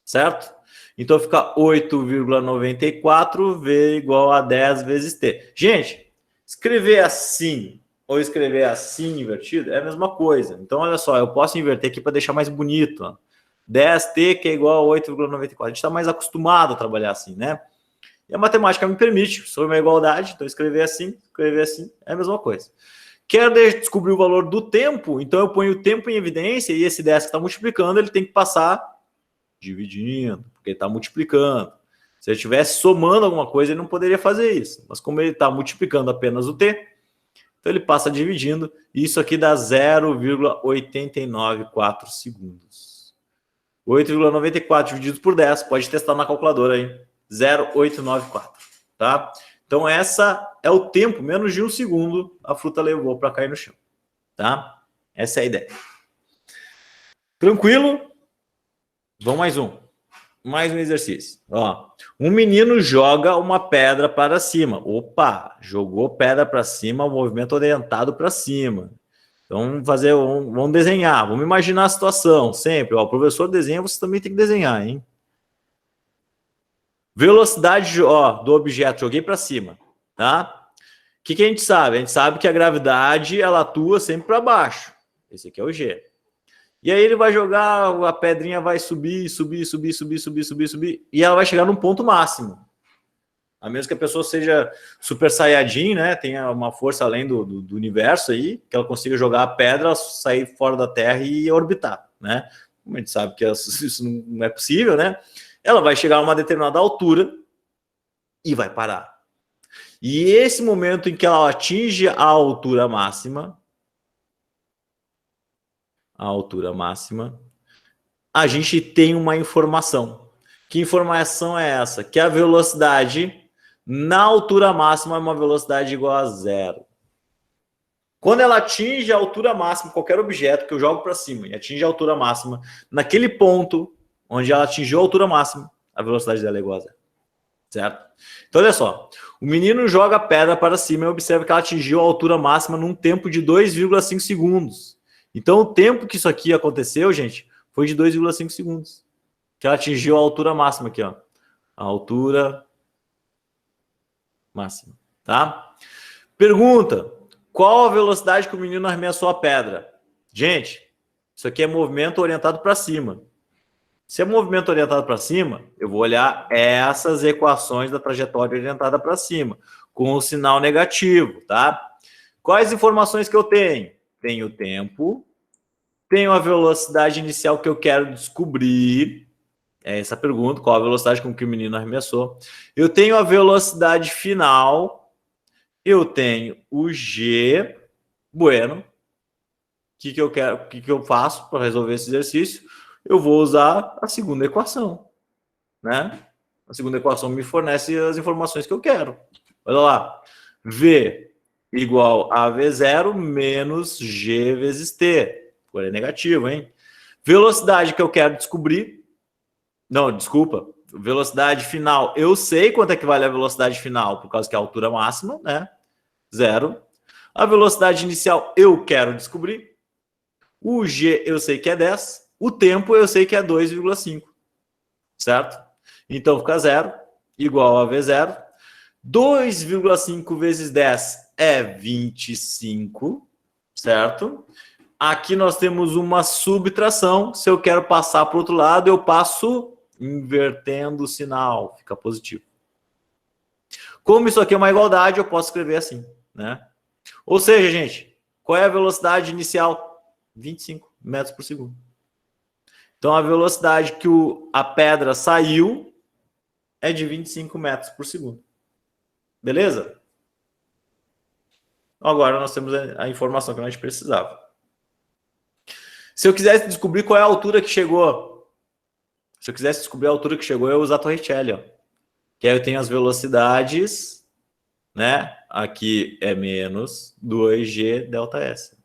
Certo? Então, fica 8,94 V igual a 10 vezes T. Gente, escrever assim ou escrever assim invertido é a mesma coisa. Então, olha só, eu posso inverter aqui para deixar mais bonito. Ó. 10t, que é igual a 8,94. A gente está mais acostumado a trabalhar assim, né? E a matemática me permite, sobre uma igualdade, então escrever assim, é a mesma coisa. Quero descobrir o valor do tempo, então eu ponho o tempo em evidência e esse 10 que está multiplicando, ele tem que passar dividindo, porque ele está multiplicando. Se ele estivesse somando alguma coisa, ele não poderia fazer isso. Mas como ele está multiplicando apenas o t, então ele passa dividindo, e isso aqui dá 0,894 segundos. 8,94 dividido por 10, pode testar na calculadora aí. 0,894, tá? Então, essa é o tempo, menos de um segundo, a fruta levou para cair no chão, tá? Essa é a ideia. Tranquilo? Vamos mais um. Mais um exercício. Ó, um menino joga uma pedra para cima. Opa, jogou pedra para cima, movimento orientado para cima. Então, vamos desenhar, vamos imaginar a situação, sempre. Ó, o professor desenha, você também tem que desenhar, hein? Velocidade do objeto, joguei para cima, tá? O que a gente sabe? A gente sabe que a gravidade, ela atua sempre para baixo. Esse aqui é o G. E aí ele vai jogar, a pedrinha vai subir, e ela vai chegar num ponto máximo. A menos que a pessoa seja super saiyajin, né? Tenha uma força além do universo aí, que ela consiga jogar a pedra, sair fora da Terra e orbitar, né? Como a gente sabe que isso não é possível, né? Ela vai chegar a uma determinada altura e vai parar. E esse momento em que ela atinge a altura máxima, a gente tem uma informação. Que informação é essa? Que a velocidade na altura máxima é uma velocidade igual a zero. Quando ela atinge a altura máxima, qualquer objeto que eu jogo para cima e atinge a altura máxima, naquele ponto onde ela atingiu a altura máxima, a velocidade dela é igual a zero. Certo? Então, olha só. O menino joga a pedra para cima e observa que ela atingiu a altura máxima num tempo de 2,5 segundos. Então, o tempo que isso aqui aconteceu, gente, foi de 2,5 segundos. Que ela atingiu a altura máxima aqui, ó. A altura máxima, tá? Pergunta. Qual a velocidade que o menino arremessou a pedra? Gente, isso aqui é movimento orientado para cima. Se é movimento orientado para cima, eu vou olhar essas equações da trajetória orientada para cima, com o sinal negativo, tá? Quais informações que eu tenho? Tenho o tempo, tenho a velocidade inicial que eu quero descobrir. É essa a pergunta, qual a velocidade com que o menino arremessou. Eu tenho a velocidade final, eu tenho o G, bueno. O que eu faço para resolver esse exercício? Eu vou usar a segunda equação, né? A segunda equação me fornece as informações que eu quero. Olha lá. V igual a V0 menos G vezes T. Agora é negativo, hein? Velocidade que eu quero descobrir. Não, desculpa. Velocidade final. Eu sei quanto é que vale a velocidade final, por causa que é a altura máxima, né? 0. A velocidade inicial eu quero descobrir. O G eu sei que é 10. O tempo eu sei que é 2,5. Certo? Então fica 0 igual a V0. 2,5 vezes 10 é 25. Certo? Aqui nós temos uma subtração. Se eu quero passar para o outro lado, eu passo invertendo o sinal. Fica positivo. Como isso aqui é uma igualdade, eu posso escrever assim, né? Ou seja, gente, qual é a velocidade inicial? 25 metros por segundo. Então, a velocidade que a pedra saiu é de 25 metros por segundo. Beleza? Agora nós temos a informação que a gente precisava. Se eu quisesse descobrir qual é a altura que chegou, eu ia usar a Torricelli, ó. Que aí eu tenho as velocidades, né? Aqui é menos 2G delta S.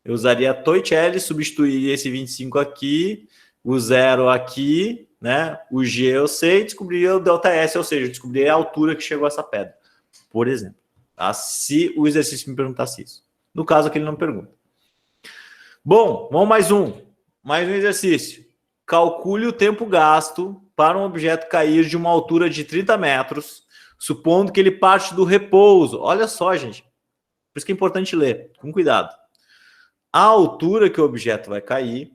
Eu usaria a Torricelli, substituiria esse 25 aqui, o 0 aqui, né? O G eu sei, descobriria o delta S, ou seja, descobriria a altura que chegou essa pedra, por exemplo. Tá? Se o exercício me perguntasse isso. No caso aqui ele não pergunta. Bom, vamos mais um exercício. Calcule o tempo gasto para um objeto cair de uma altura de 30 metros, supondo que ele parte do repouso. Olha só, gente. Por isso que é importante ler, com cuidado. A altura que o objeto vai cair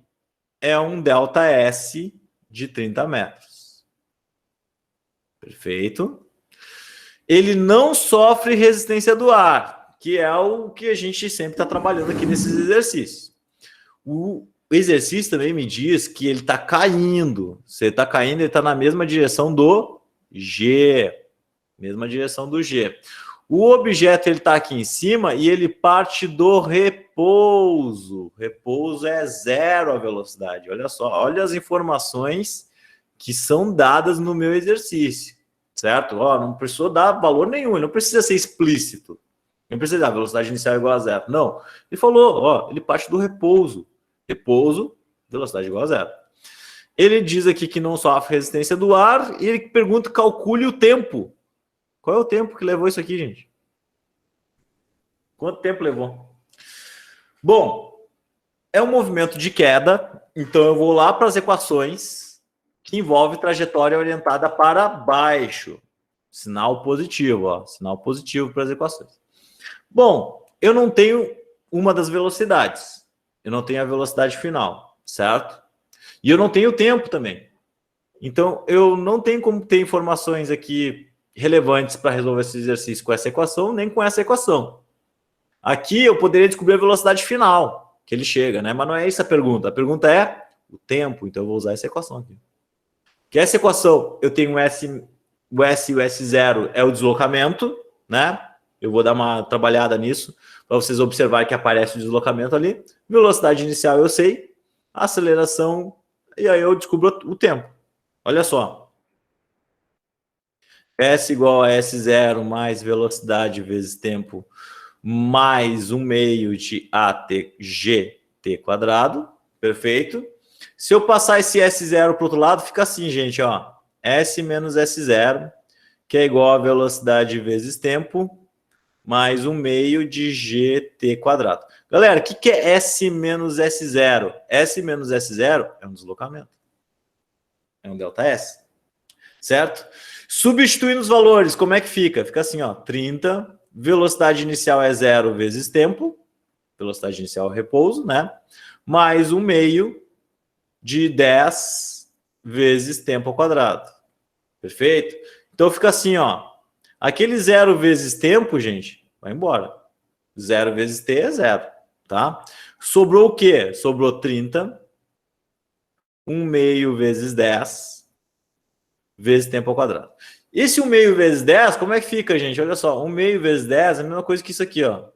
é um delta S de 30 metros. Perfeito. Ele não sofre resistência do ar, que é o que a gente sempre está trabalhando aqui nesses exercícios. O exercício também me diz que ele está caindo. Se ele está caindo, ele está na mesma direção do G. Mesma direção do G. O objeto está aqui em cima e ele parte do repouso. Repouso é 0 a velocidade. Olha só, olha as informações que são dadas no meu exercício. Certo? Ó, não precisou dar valor nenhum, ele não precisa ser explícito. Não precisa dar velocidade inicial igual a 0. Não. Ele falou, ó, ele parte do repouso. Repouso, velocidade igual a 0. Ele diz aqui que não sofre resistência do ar e ele pergunta, calcule o tempo. Qual é o tempo que levou isso aqui, gente? Quanto tempo levou? Bom, é um movimento de queda, então eu vou lá para as equações que envolve trajetória orientada para baixo. Sinal positivo, ó. Sinal positivo para as equações. Bom, eu não tenho uma das velocidades. Eu não tenho a velocidade final, certo? E eu não tenho tempo também. Então, eu não tenho como ter informações aqui relevantes para resolver esse exercício com essa equação, nem com essa equação. Aqui eu poderia descobrir a velocidade final, que ele chega, né? Mas não é essa a pergunta. A pergunta é o tempo, então eu vou usar essa equação aqui. Que essa equação, eu tenho o S e o S0 é o deslocamento, né? Eu vou dar uma trabalhada nisso, para vocês observarem que aparece o deslocamento ali. Velocidade inicial eu sei, aceleração, e aí eu descubro o tempo. Olha só. S igual a S0 mais velocidade vezes tempo mais 1 meio de ATGT quadrado. Perfeito. Se eu passar esse S0 para o outro lado, fica assim, gente, ó. S menos S0, que é igual a velocidade vezes tempo mais 1 meio de GT quadrado. Galera, o que é S menos S0? S menos S0 é um deslocamento. É um delta S. Certo? Substituindo os valores, como é que fica? Fica assim, ó, 30, velocidade inicial é 0 vezes tempo, velocidade inicial é repouso, né? Mais 1 meio de 10 vezes tempo ao quadrado. Perfeito? Então fica assim, ó, aquele 0 vezes tempo, gente, vai embora. 0 vezes t é 0, tá? Sobrou o quê? Sobrou 30, 1 meio vezes 10 vezes tempo ao quadrado. Esse 1 meio vezes 10, como é que fica, gente? Olha só, 1 meio vezes 10 é a mesma coisa que isso aqui, ó.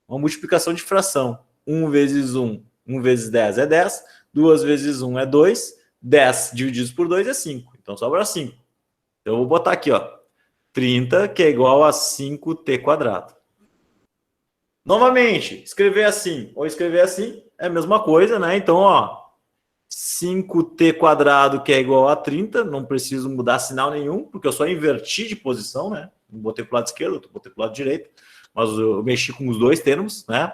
Uma multiplicação de fração. 1 vezes 1, 1 vezes 10 é 10, 2 vezes 1 é 2, 10 divididos por 2 é 5. Então sobra 5. Então eu vou botar aqui, ó, 30, que é igual a 5t quadrado. Novamente, escrever assim ou escrever assim é a mesma coisa, né? Então, ó, 5t quadrado, que é igual a 30, não preciso mudar sinal nenhum, porque eu só inverti de posição, né? Não botei para o lado esquerdo, eu botei para o lado direito, mas eu mexi com os dois termos, né?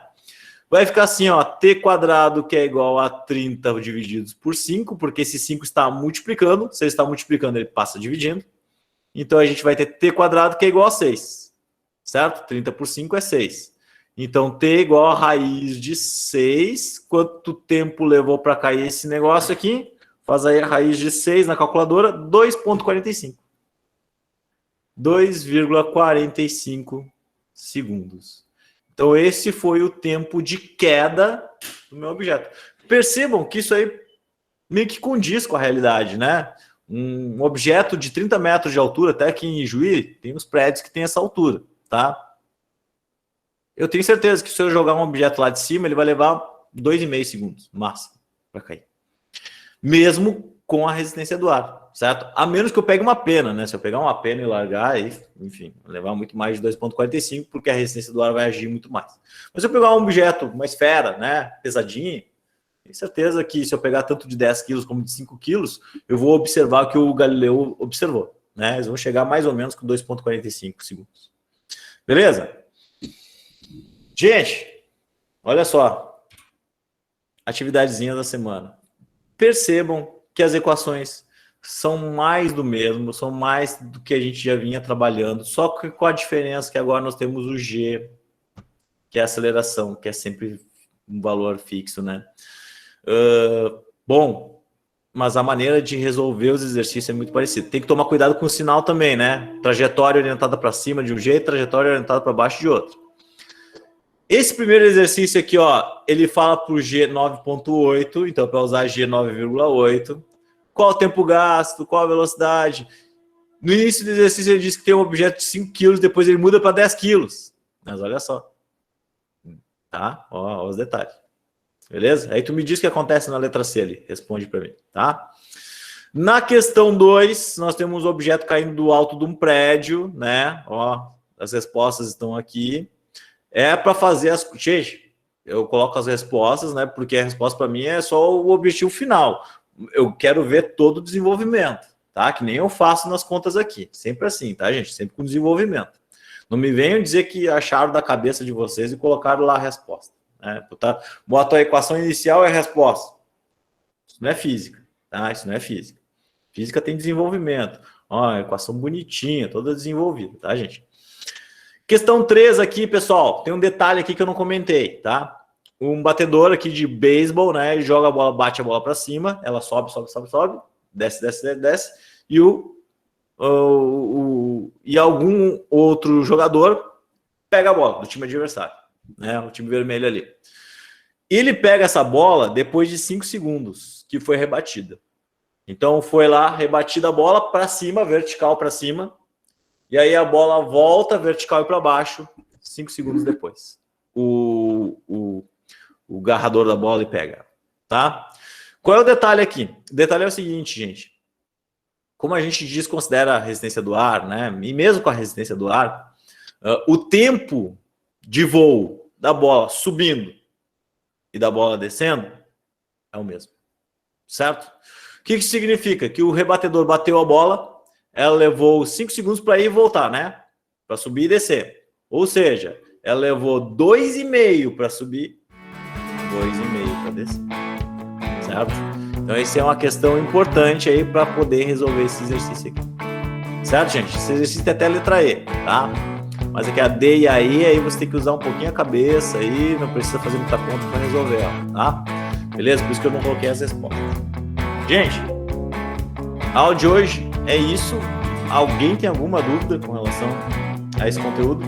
Vai ficar assim, ó, t quadrado, que é igual a 30 divididos por 5, porque esse 5 está multiplicando, se ele está multiplicando, ele passa dividindo. Então, a gente vai ter t quadrado, que é igual a 6, certo? 30 por 5 é 6. Então, T igual a raiz de 6. Quanto tempo levou para cair esse negócio aqui? Faz aí a raiz de 6 na calculadora, 2,45. 2,45 segundos. Então, esse foi o tempo de queda do meu objeto. Percebam que isso aí meio que condiz com a realidade, né? Um objeto de 30 metros de altura, até aqui em Juí, tem uns prédios que tem essa altura, tá? Eu tenho certeza que se eu jogar um objeto lá de cima, ele vai levar 2,5 segundos, máximo, para cair. Mesmo com a resistência do ar, certo? A menos que eu pegue uma pena, né? Se eu pegar uma pena e largar, aí, enfim, vai levar muito mais de 2,45, porque a resistência do ar vai agir muito mais. Mas se eu pegar um objeto, uma esfera, né, pesadinha, tenho certeza que se eu pegar tanto de 10 quilos como de 5 quilos, eu vou observar o que o Galileu observou, né? Eles vão chegar mais ou menos com 2,45 segundos. Beleza? Gente, olha só. Atividadezinha da semana. Percebam que as equações são mais do mesmo, são mais do que a gente já vinha trabalhando, só que com a diferença que agora nós temos o G, que é a aceleração, que é sempre um valor fixo, né? Bom, mas a maneira de resolver os exercícios é muito parecida. Tem que tomar cuidado com o sinal também, né? Trajetória orientada para cima de um jeito, trajetória orientada para baixo de outro. Esse primeiro exercício aqui, ó, ele fala para o G 9,8, então para usar G 9,8. Qual o tempo gasto, qual a velocidade? No início do exercício ele diz que tem um objeto de 5 quilos, depois ele muda para 10 quilos. Mas olha só. Tá? Ó, os detalhes. Beleza? Aí tu me diz o que acontece na letra C ali. Responde para mim, tá? Na questão 2, nós temos um objeto caindo do alto de um prédio, né? Ó, as respostas estão aqui. É para fazer as... Gente, eu coloco as respostas, né? Porque a resposta para mim é só o objetivo final. Eu quero ver todo o desenvolvimento, tá? Que nem eu faço nas contas aqui. Sempre assim, tá, gente? Sempre com desenvolvimento. Não me venham dizer que acharam da cabeça de vocês e colocaram lá a resposta. Né? Bota a equação inicial e a resposta. Isso não é física, tá? Isso não é física. Física tem desenvolvimento. Ó, a equação bonitinha, toda desenvolvida, tá, gente? Questão 3 aqui, pessoal, tem um detalhe aqui que eu não comentei, tá? Um batedor aqui de beisebol, né? Ele joga a bola, bate a bola para cima, ela sobe, desce, e e algum outro jogador pega a bola do time adversário, né? O time vermelho ali. Ele pega essa bola depois de 5 segundos que foi rebatida. Então foi lá, rebatida a bola para cima, vertical para cima. E aí a bola volta vertical e para baixo 5 segundos depois. O garrador da bola e pega, tá? Qual é o detalhe aqui? O detalhe é o seguinte, gente. Como a gente desconsidera a resistência do ar, né? E mesmo com a resistência do ar, o tempo de voo da bola subindo e da bola descendo é o mesmo, certo? O que significa? Que o rebatedor bateu a bola, ela levou 5 segundos para ir e voltar, né? Para subir e descer. Ou seja, ela levou 2,5 para subir, 2,5 para descer. Certo? Então, essa é uma questão importante aí para poder resolver esse exercício aqui. Certo, gente? Esse exercício tem até a letra E, tá? Mas aqui a D e a E, aí você tem que usar um pouquinho a cabeça aí, não precisa fazer muita conta para resolver ela, tá? Beleza? Por isso que eu não coloquei as respostas. Gente, a aula de hoje é isso. Alguém tem alguma dúvida com relação a esse conteúdo?